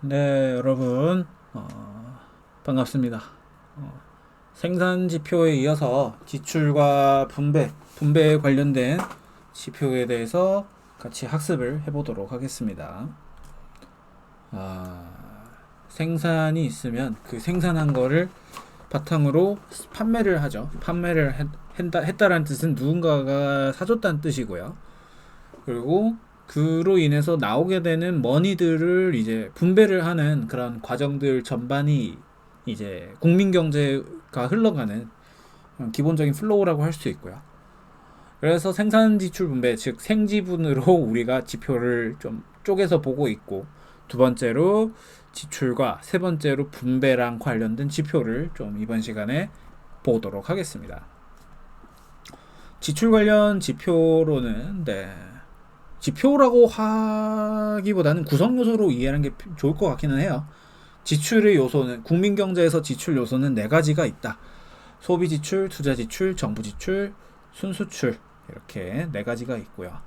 네, 여러분, 반갑습니다. 어, 생산 지표에 이어서 지출과 분배에 관련된 지표에 대해서 같이 학습을 해보도록 하겠습니다. 아, 생산이 있으면 그 생산한 거를 바탕으로 판매를 하죠. 했다라는 뜻은 누군가가 사줬다는 뜻이고요. 그리고 그로 인해서 나오게 되는 머니들을 이제 분배를 하는 그런 과정들 전반이 이제 국민 경제가 흘러가는 기본적인 플로우라고 할 수 있고요. 그래서 생산 지출 분배, 즉 생지분으로 우리가 지표를 좀 쪼개서 보고 있고, 두 번째로 지출과 세 번째로 분배랑 관련된 지표를 좀 이번 시간에 보도록 하겠습니다. 지출 관련 지표로는 지표라고 하기보다는 구성 요소로 이해하는 게 좋을 것 같기는 해요. 지출의 요소는 국민 경제에서 지출 요소는 네 가지가 있다. 소비 지출, 투자 지출, 정부 지출, 순수출 이렇게 네 가지가 있고요.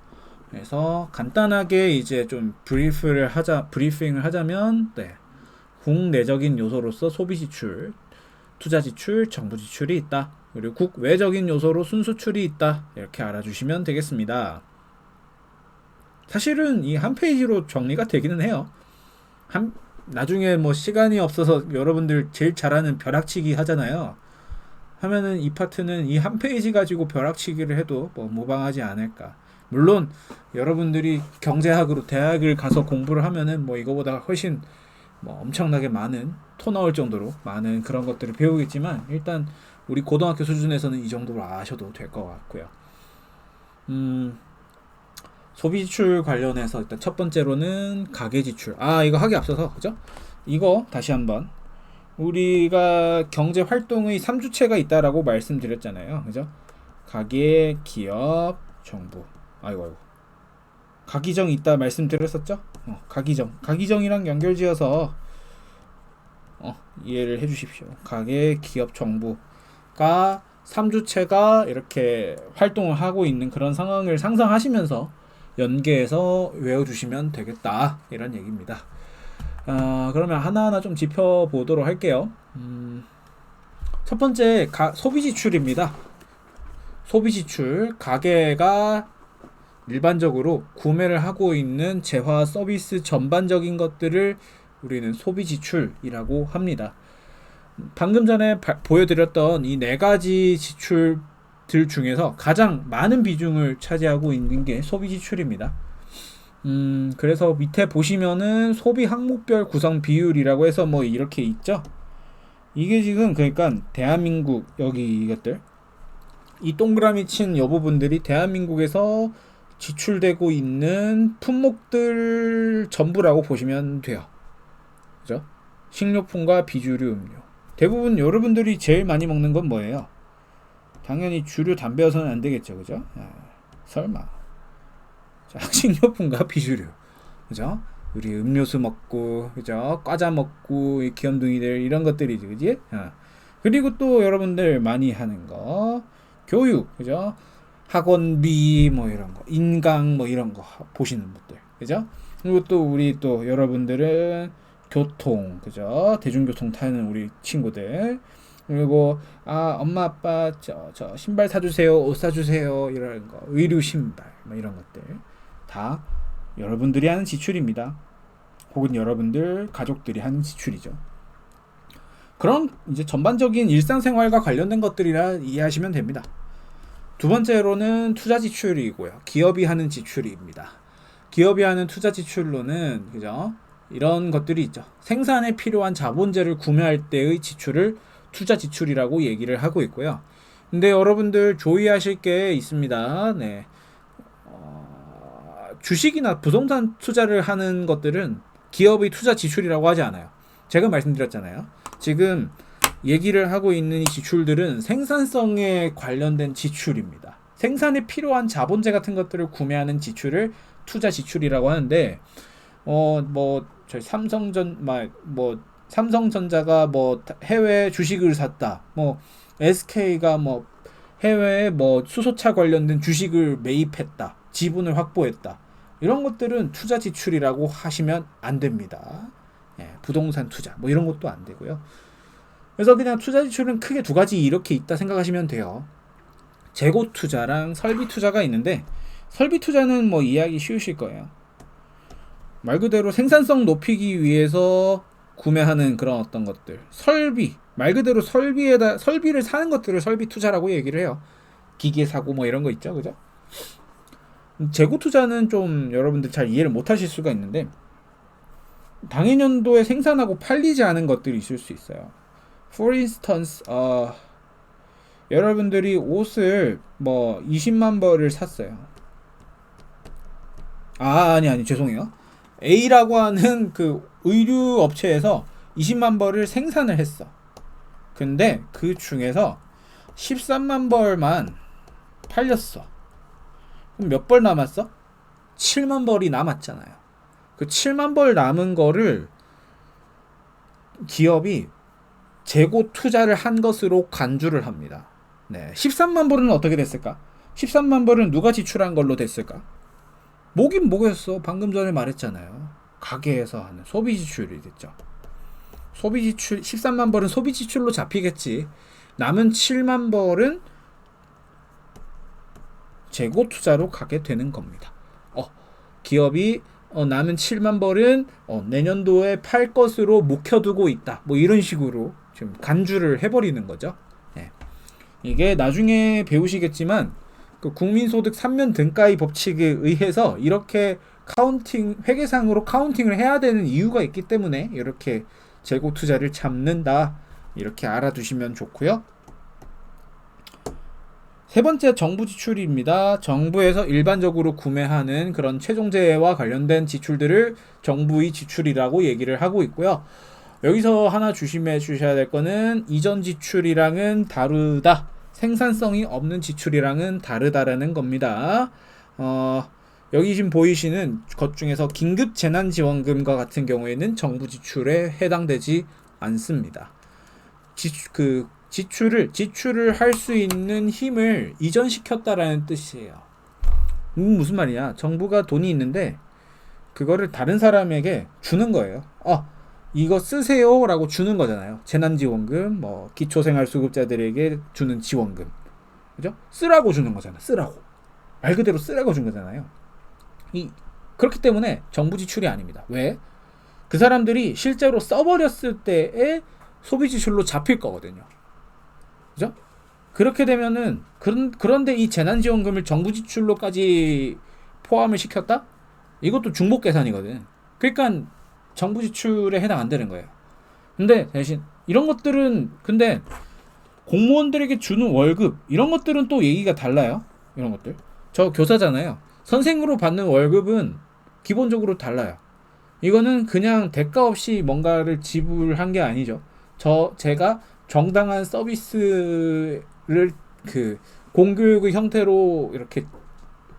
그래서 간단하게 이제 좀 브리핑을 하자면 국내적인 요소로서 소비 지출, 투자 지출, 정부 지출이 있다. 그리고 국외적인 요소로 순수출이 있다. 이렇게 알아주시면 되겠습니다. 사실은 이 한 페이지로 정리가 되기는 해요. 나중에 뭐 시간이 없어서 여러분들 제일 잘하는 벼락치기 하잖아요. 하면은 이 파트는 이 한 페이지 가지고 벼락치기를 해도 뭐 무방하지 않을까. 물론 여러분들이 경제학으로 대학을 가서 공부를 하면은 뭐 이거보다 훨씬 뭐 엄청나게 많은 토 나올 정도로 많은 그런 것들을 배우겠지만, 일단 우리 고등학교 수준에서는 이 정도로 아셔도 될 것 같고요. 소비 지출 관련해서 일단 첫 번째로는 가계 지출. 이거 하기 앞서서 그죠? 이거 다시 한번 우리가 경제 활동의 3주체가 있다라고 말씀드렸잖아요. 그죠? 가계, 기업, 정부. 아이고. 가기정 있다 말씀드렸었죠? 가기정이랑 연결지어서 이해를 해주십시오. 가계, 기업, 정부가 3주체가 이렇게 활동을 하고 있는 그런 상황을 상상하시면서 연계해서 외워주시면 되겠다, 이런 얘기입니다. 그러면 하나하나 좀 짚어보도록 할게요. 첫 번째 소비 지출입니다. 소비 지출, 가게가 일반적으로 구매를 하고 있는 재화 서비스 전반적인 것들을 우리는 소비 지출이라고 합니다. 방금 전에 보여드렸던 이 네 가지 지출들 중에서 가장 많은 비중을 차지하고 있는 게 소비 지출입니다. 그래서 밑에 보시면은 소비 항목별 구성 비율이라고 해서 뭐 이렇게 있죠. 이게 지금 그러니까 대한민국, 여기 이것들, 이 동그라미 친 요 부분들이 대한민국에서 지출되고 있는 품목들 전부라고 보시면 돼요. 그죠? 식료품과 비주류, 음료. 대부분 여러분들이 제일 많이 먹는 건 뭐예요? 당연히 주류, 담배여서는 안 되겠죠. 그죠? 설마. 자, 식료품과 비주류. 그죠? 우리 음료수 먹고, 그죠? 과자 먹고, 귀염둥이들, 이런 것들이지, 그지? 그리고 또 여러분들 많이 하는 거, 교육, 그죠? 학원비, 뭐 이런 거, 인강, 뭐 이런 거 보시는 분들, 그죠? 그리고 또 우리 또 여러분들은 교통, 그죠? 대중교통 타는 우리 친구들. 그리고 엄마 아빠 저 신발 사주세요, 옷 사주세요, 이런 거, 의류 신발, 뭐 이런 것들 다 여러분들이 하는 지출입니다. 혹은 여러분들 가족들이 하는 지출이죠. 그런 이제 전반적인 일상생활과 관련된 것들이라 이해하시면 됩니다. 두 번째로는 투자 지출이고요. 기업이 하는 지출입니다. 기업이 하는 투자 지출로는 그죠? 이런 것들이 있죠. 생산에 필요한 자본재를 구매할 때의 지출을 투자 지출이라고 얘기를 하고 있고요. 근데 여러분들 조의하실 게 있습니다. 네. 주식이나 부동산 투자를 하는 것들은 기업의 투자 지출이라고 하지 않아요. 제가 말씀드렸잖아요. 지금 얘기를 하고 있는 이 지출들은 생산성에 관련된 지출입니다. 생산에 필요한 자본재 같은 것들을 구매하는 지출을 투자 지출이라고 하는데, 저희 삼성전자가 뭐 해외 주식을 샀다. 뭐 SK가 뭐 해외에 뭐 수소차 관련된 주식을 매입했다. 지분을 확보했다. 이런 것들은 투자 지출이라고 하시면 안 됩니다. 부동산 투자 뭐 이런 것도 안 되고요. 그래서 그냥 투자 지출은 크게 두 가지 이렇게 있다 생각하시면 돼요. 재고 투자랑 설비 투자가 있는데, 설비 투자는 뭐 이해하기 쉬우실 거예요. 말 그대로 생산성 높이기 위해서 구매하는 그런 어떤 것들, 설비, 말 그대로 설비를 사는 것들을 설비 투자라고 얘기를 해요. 기계 사고 뭐 이런 거 있죠, 그죠? 재고 투자는 좀 여러분들 잘 이해를 못 하실 수가 있는데, 당해년도에 생산하고 팔리지 않은 것들이 있을 수 있어요. For instance, 여러분들이 옷을 뭐 20만 벌을 샀어요. 아니 죄송해요. A라고 하는 그 의류 업체에서 20만 벌을 생산을 했어. 근데 그 중에서 13만 벌만 팔렸어. 그럼 몇 벌 남았어? 7만 벌이 남았잖아요. 그 7만 벌 남은 거를 기업이 재고 투자를 한 것으로 간주를 합니다. 13만 벌은 어떻게 됐을까? 13만 벌은 누가 지출한 걸로 됐을까? 뭐긴 뭐겠어. 방금 전에 말했잖아요. 가게에서 하는 소비 지출이 됐죠. 소비 지출 13만 벌은 소비 지출로 잡히겠지. 남은 7만 벌은 재고 투자로 가게 되는 겁니다. 기업이 남은 7만 벌은 내년도에 팔 것으로 묵혀두고 있다. 뭐 이런 식으로 지금 간주를 해버리는 거죠. 이게 나중에 배우시겠지만 그 국민소득 3면 등가위 법칙에 의해서 이렇게 회계상으로 카운팅을 해야 되는 이유가 있기 때문에 이렇게 재고 투자를 잡는다. 이렇게 알아두시면 좋고요. 세 번째 정부 지출입니다. 정부에서 일반적으로 구매하는 그런 최종재와 관련된 지출들을 정부의 지출이라고 얘기를 하고 있고요. 여기서 하나 조심해 주셔야 될 거는 이전 지출이랑은 다르다. 생산성이 없는 지출이랑은 다르다라는 겁니다. 여기 지금 보이시는 것 중에서 긴급 재난지원금과 같은 경우에는 정부 지출에 해당되지 않습니다. 지출을 할 수 있는 힘을 이전시켰다라는 뜻이에요. 무슨 말이야? 정부가 돈이 있는데 그거를 다른 사람에게 주는 거예요. 이거 쓰세요 라고 주는 거잖아요. 재난지원금, 뭐 기초생활수급자들에게 주는 지원금, 그죠? 쓰라고 주는 거잖아. 쓰라고, 말 그대로 쓰라고 준 거잖아요. 그렇기 때문에 정부 지출이 아닙니다. 왜? 그 사람들이 실제로 써버렸을 때의 소비 지출로 잡힐 거거든요. 그죠? 그렇게 되면은 그런데 이 재난지원금을 정부 지출로까지 포함을 시켰다? 이것도 중복 계산이거든. 그러니까 정부 지출에 해당 안 되는 거예요. 근데 대신 이런 것들은 근데 공무원들에게 주는 월급 이런 것들은 또 얘기가 달라요. 이런 것들. 저 교사잖아요. 선생으로 받는 월급은 기본적으로 달라요. 이거는 그냥 대가 없이 뭔가를 지불한 게 아니죠. 제가 정당한 서비스를 그 공교육의 형태로 이렇게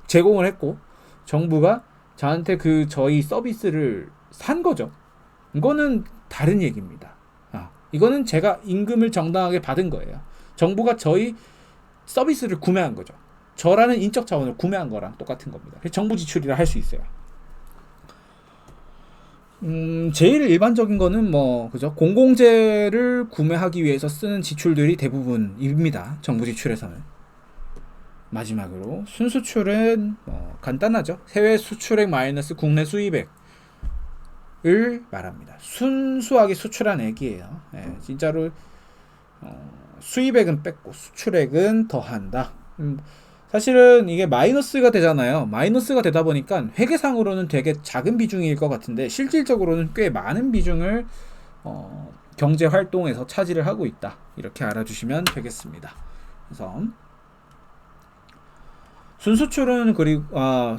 제공을 했고 정부가 저한테 저희 서비스를 산 거죠. 이거는 다른 얘기입니다. 이거는 제가 임금을 정당하게 받은 거예요. 정부가 저희 서비스를 구매한 거죠. 저라는 인적 자원을 구매한 거랑 똑같은 겁니다. 정부 지출이라 할 수 있어요. 제일 일반적인 거는 그죠? 공공재를 구매하기 위해서 쓰는 지출들이 대부분입니다. 정부 지출에서는. 마지막으로 순수출은 간단하죠. 해외 수출액 마이너스 국내 수입액을 말합니다. 순수하게 수출한 액이에요. 진짜로 수입액은 뺐고 수출액은 더한다. 사실은 이게 마이너스가 되잖아요. 마이너스가 되다 보니까 회계상으로는 되게 작은 비중일 것 같은데 실질적으로는 꽤 많은 비중을 경제 활동에서 차지를 하고 있다. 이렇게 알아주시면 되겠습니다. 그래서 순수출은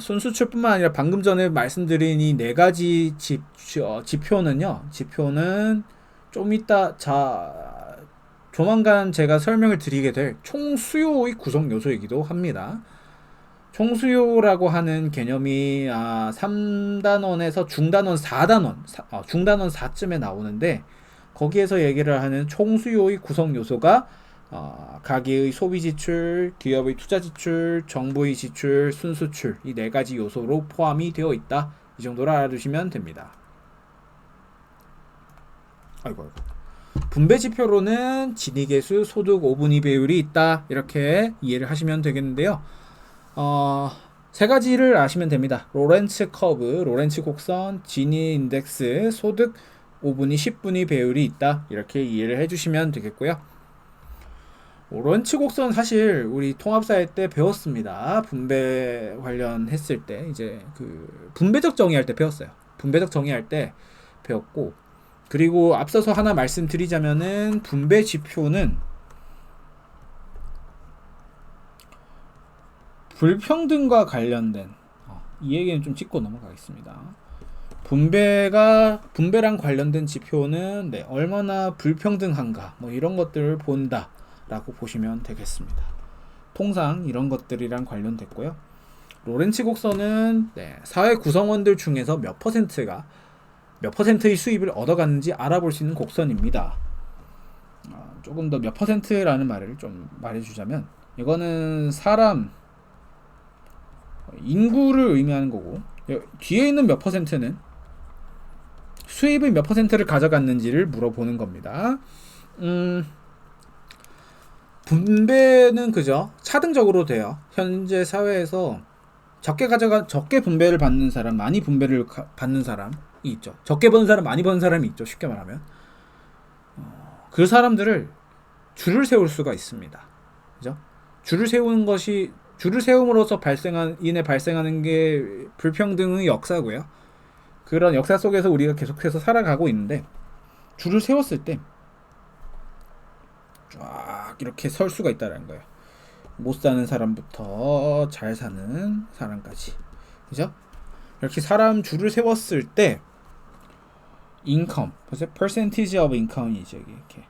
순수출뿐만 아니라 방금 전에 말씀드린 이 네 가지 지표는 좀 이따 조만간 제가 설명을 드리게 될 총수요의 구성 요소이기도 합니다. 총수요라고 하는 개념이 3단원에서 중단원 4단원, 중단원 4쯤에 나오는데 거기에서 얘기를 하는 총수요의 구성 요소가 가계의 소비 지출, 기업의 투자 지출, 정부의 지출, 순수출 이 네 가지 요소로 포함이 되어 있다. 이 정도로 알아두시면 됩니다. 아이고. 분배 지표로는 진위계수, 소득, 5분위 배율이 있다. 이렇게 이해를 하시면 되겠는데요. 세 가지를 아시면 됩니다. 로렌츠 커브, 로렌츠 곡선, 진위 인덱스, 소득, 5분위, 10분위 배율이 있다. 이렇게 이해를 해주시면 되겠고요. 로렌츠 곡선 사실 우리 통합사회 때 배웠습니다. 분배 관련했을 때 이제 그 분배적 정의할 때 배웠어요. 분배적 정의할 때 배웠고, 그리고 앞서서 하나 말씀드리자면은 분배 지표는 불평등과 관련된 이 얘기는 좀 짚고 넘어가겠습니다. 분배랑 관련된 지표는 얼마나 불평등한가 뭐 이런 것들을 본다라고 보시면 되겠습니다. 통상 이런 것들이랑 관련됐고요. 로렌츠 곡선은 사회 구성원들 중에서 몇 퍼센트의 수입을 얻어갔는지 알아볼 수 있는 곡선입니다. 조금 더 몇 퍼센트라는 말을 좀 말해주자면, 이거는 사람 인구를 의미하는 거고, 뒤에 있는 몇 퍼센트는 수입의 몇 퍼센트를 가져갔는지를 물어보는 겁니다. 분배는 그죠? 차등적으로 돼요. 현재 사회에서 적게 분배를 받는 사람, 많이 분배를 받는 사람이 있죠. 적게 버는 사람, 많이 버는 사람이 있죠. 쉽게 말하면 그 사람들을 줄을 세울 수가 있습니다. 그죠? 줄을 세움으로써 발생하는 게 불평등의 역사고요. 그런 역사 속에서 우리가 계속해서 살아가고 있는데, 줄을 세웠을 때 쫙 이렇게 설 수가 있다는 거예요. 못 사는 사람부터 잘 사는 사람까지, 그죠? 이렇게 사람 줄을 세웠을 때 인컴, 그래서 percentage of income이죠. 이렇게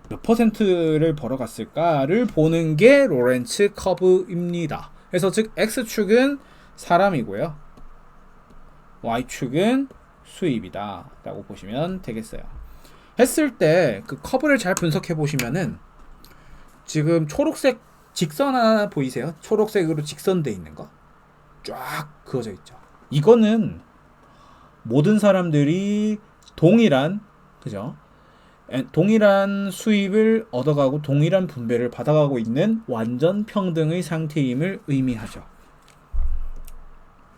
몇 퍼센트를 벌어갔을까를 보는 게 로렌츠 커브입니다. 그래서 즉 X축은 사람이고요, Y축은 수입이다 라고 보시면 되겠어요. 했을 때 그 커브를 잘 분석해 보시면은 지금 초록색 직선 하나 보이세요? 초록색으로 직선돼 있는 거 쫙 그어져 있죠. 이거는 모든 사람들이 동일한 수입을 얻어가고 동일한 분배를 받아가고 있는 완전 평등의 상태임을 의미하죠.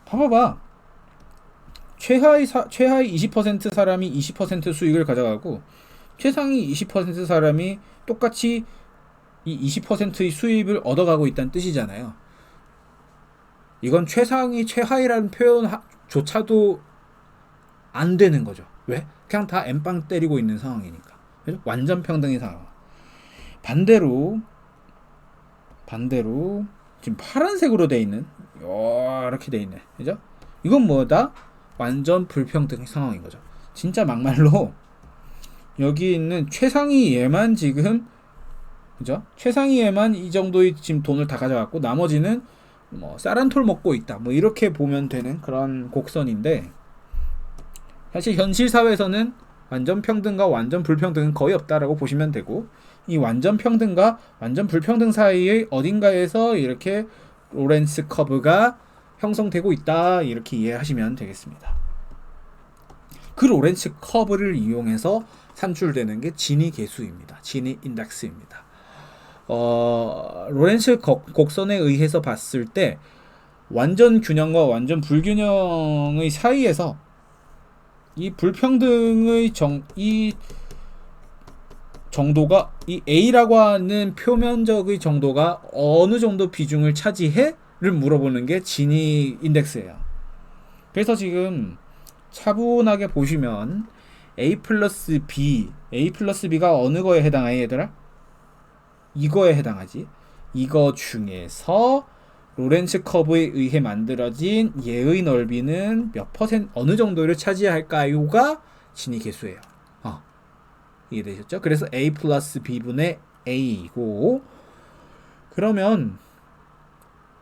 봐봐봐. 최하위 20% 사람이 20% 수익을 가져가고 최상위 20% 사람이 똑같이 이 20%의 수입을 얻어가고 있다는 뜻이잖아요. 이건 최상위 최하위라는 표현조차도 안 되는 거죠. 왜? 그냥 다 엠빵 때리고 있는 상황이니까. 그죠? 완전 평등의 상황. 반대로 지금 파란색으로 돼 있는 이렇게 돼 있네. 그죠? 이건 뭐다? 완전 불평등의 상황인 거죠. 진짜 막말로 여기 있는 최상위 얘만 지금, 그죠? 최상위 얘만 이 정도의 지금 돈을 다 가져갔고 나머지는 뭐 쌀한톨 먹고 있다. 뭐 이렇게 보면 되는 그런 곡선인데, 사실 현실 사회에서는 완전 평등과 완전 불평등은 거의 없다라고 보시면 되고, 이 완전 평등과 완전 불평등 사이의 어딘가에서 이렇게 로렌츠 커브가 형성되고 있다, 이렇게 이해하시면 되겠습니다. 그 로렌츠 커브를 이용해서 산출되는 게 진위 계수입니다. 진위 인덱스입니다. 로렌츠 곡선에 의해서 봤을 때 완전 균형과 완전 불균형의 사이에서 이 불평등의 정도가, 이 A라고 하는 표면적의 정도가 어느 정도 비중을 차지해?를 물어보는 게 진위 인덱스예요. 그래서 지금 차분하게 보시면 A 플러스 B가 어느 거에 해당해, 얘들아? 이거에 해당하지. 이거 중에서 로렌츠 커브에 의해 만들어진 얘의 넓이는 몇 퍼센트, 어느 정도를 차지할까요가 진위 계수예요. 이해되셨죠? 그래서 A 플러스 B분의 A이고, 그러면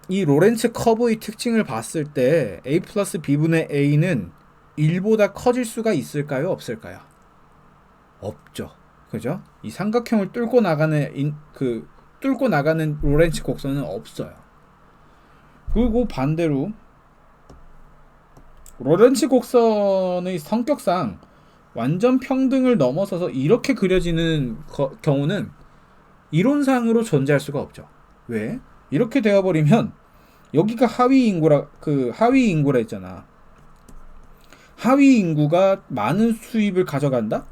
이 로렌츠 커브의 특징을 봤을 때 A 플러스 B분의 A는 1보다 커질 수가 있을까요? 없을까요? 없죠. 그죠? 이 삼각형을 뚫고 나가는 로렌츠 곡선은 없어요. 그리고 반대로 로렌츠 곡선의 성격상 완전 평등을 넘어서서 이렇게 그려지는 경우는 이론상으로 존재할 수가 없죠. 왜? 이렇게 되어버리면 여기가 하위 인구라 했잖아. 하위 인구가 많은 수입을 가져간다?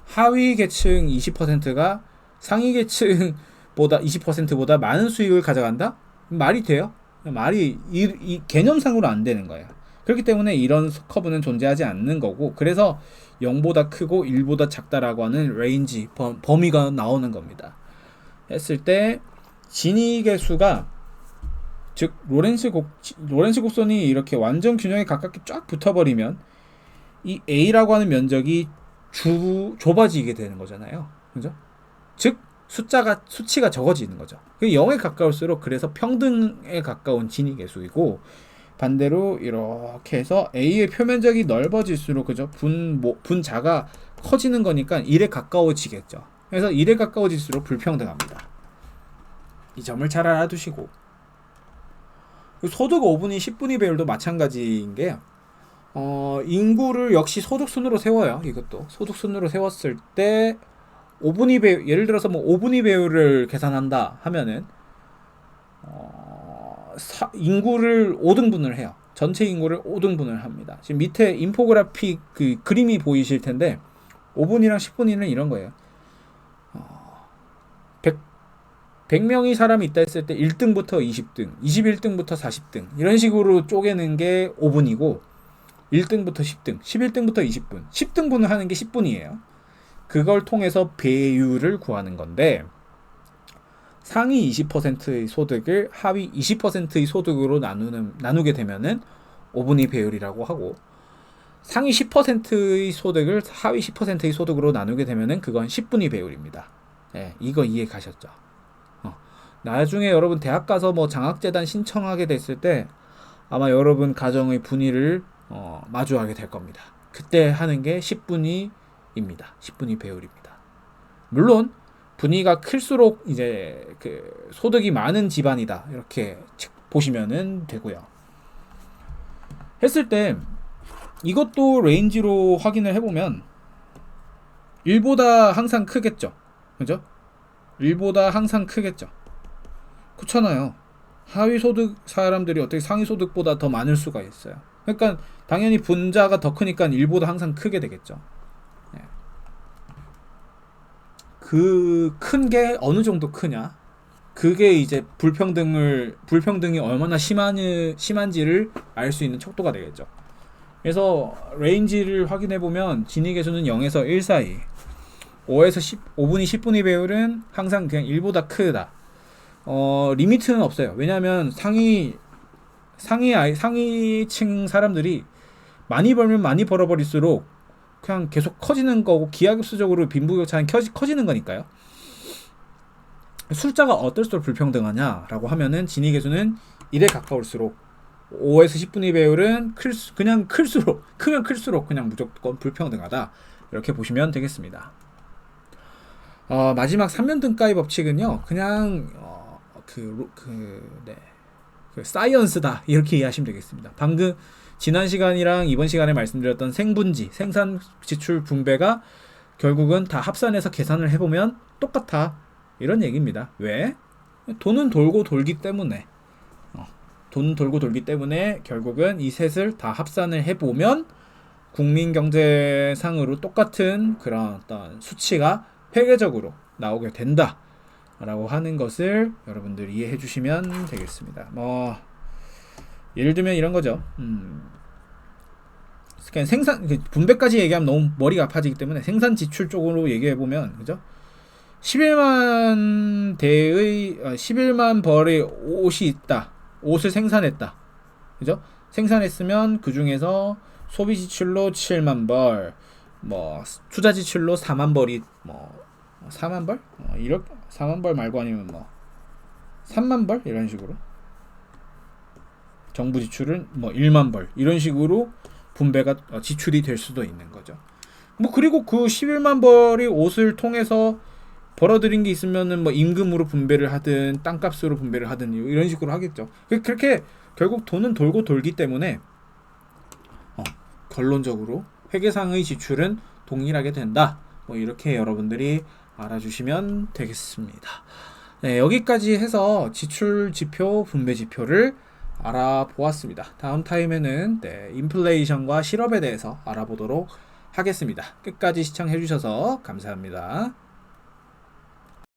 하위 계층 20%가 상위 계층보다 20%보다 많은 수익을 가져간다? 말이 돼요? 말이 이 개념상으로 안 되는 거예요. 그렇기 때문에 이런 커브는 존재하지 않는 거고, 그래서 0보다 크고 1보다 작다라고 하는 레인지 범위가 나오는 겁니다. 했을 때 진이의 수가, 즉 로렌츠 곡선이 이렇게 완전 균형에 가깝게 쫙 붙어버리면 이 A라고 하는 면적이 좁아지게 되는 거잖아요. 그죠? 즉 수치가 적어지는 거죠. 0에 가까울수록 그래서 평등에 가까운 진이 계수이고, 반대로 이렇게 해서 A의 표면적이 넓어질수록 그죠? 분자가 커지는 거니까 1에 가까워지겠죠. 그래서 1에 가까워질수록 불평등합니다. 이 점을 잘 알아두시고, 소득 5분위 10분위 배율도 마찬가지인 게요. 인구를 역시 소득순으로 세워요. 이것도 소득순으로 세웠을 때 5분위 배율, 예를 들어서 뭐 5분위 배율을 계산한다 하면은 인구를 5등분을 해요. 전체 인구를 5등분을 합니다. 지금 밑에 인포그래픽 그 그림이 보이실 텐데 5분위랑 10분위는 이런 거예요. 100명이 사람이 있다 했을 때 1등부터 20등, 21등부터 40등 이런 식으로 쪼개는 게 5분이고, 1등부터 10등, 11등부터 20분, 10등분을 하는 게 10분이에요. 그걸 통해서 배율을 구하는 건데, 상위 20%의 소득을 하위 20%의 소득으로 나누게 되면은 5분위 배율이라고 하고, 상위 10%의 소득을 하위 10%의 소득으로 나누게 되면은 그건 10분위 배율입니다. 예, 이거 이해 가셨죠? 나중에 여러분 대학 가서 뭐 장학재단 신청하게 됐을 때 아마 여러분 가정의 분위를 마주하게 될 겁니다. 그때 하는 게 10분위입니다. 10분위 배율입니다. 물론 분위가 클수록 이제 그 소득이 많은 집안이다 이렇게 보시면은 되고요. 했을 때 이것도 레인지로 확인을 해보면 1보다 항상 크겠죠. 그죠? 1보다 항상 크겠죠. 그렇잖아요. 하위 소득 사람들이 어떻게 상위 소득보다 더 많을 수가 있어요. 그러니까 당연히 분자가 더 크니까 1보다 항상 크게 되겠죠. 네. 그 큰 게 어느 정도 크냐? 그게 이제 불평등이 얼마나 심한지를 알 수 있는 척도가 되겠죠. 그래서 레인지를 확인해 보면 진위 계수는 0에서 1 사이, 5에서 5분위 10분위 배율은 항상 그냥 1보다 크다. 리미트는 없어요. 왜냐하면 상위층 사람들이 많이 벌면 많이 벌어버릴수록 그냥 계속 커지는 거고, 기하급수적으로 빈부격차는 커지는 거니까요. 숫자가 어떨수록 불평등하냐라고 하면은 진위 계수는 1에 가까울수록, 5에서 10분위 배율은 크면 클수록 그냥 무조건 불평등하다, 이렇게 보시면 되겠습니다. 마지막 3면 등가의 법칙은요, 그냥 사이언스다 이렇게 이해하시면 되겠습니다. 방금 지난 시간이랑 이번 시간에 말씀드렸던 생분지, 생산 지출 분배가 결국은 다 합산해서 계산을 해보면 똑같아, 이런 얘기입니다. 왜? 돈은 돌고 돌기 때문에 결국은 이 셋을 다 합산을 해보면 국민경제상으로 똑같은 그런 어떤 수치가 회계적으로 나오게 된다 라고 하는 것을 여러분들 이해해 주시면 되겠습니다. 뭐 예를 들면 이런 거죠. 그냥 분배까지 얘기하면 너무 머리가 아파지기 때문에 생산 지출 쪽으로 얘기해 보면, 그죠? 11만 벌의 옷이 있다. 옷을 생산했다. 그죠? 생산했으면 그 중에서 소비 지출로 7만 벌, 뭐 투자 지출로 4만 벌이 뭐 4만 벌? 이렇게 4만 벌 말고 아니면 뭐 3만 벌 이런 식으로, 정부 지출은 뭐 1만 벌 이런 식으로 분배가 지출이 될 수도 있는 거죠. 뭐 그리고 그 11만 벌이 옷을 통해서 벌어들인 게 있으면은 뭐 임금으로 분배를 하든 땅값으로 분배를 하든 이런 식으로 하겠죠. 그렇게 결국 돈은 돌고 돌기 때문에 결론적으로 회계상의 지출은 동일하게 된다. 뭐 이렇게 여러분들이 알아주시면 되겠습니다. 네, 여기까지 해서 지출 지표, 분배 지표를 알아보았습니다. 다음 타임에는 인플레이션과 실업에 대해서 알아보도록 하겠습니다. 끝까지 시청해주셔서 감사합니다.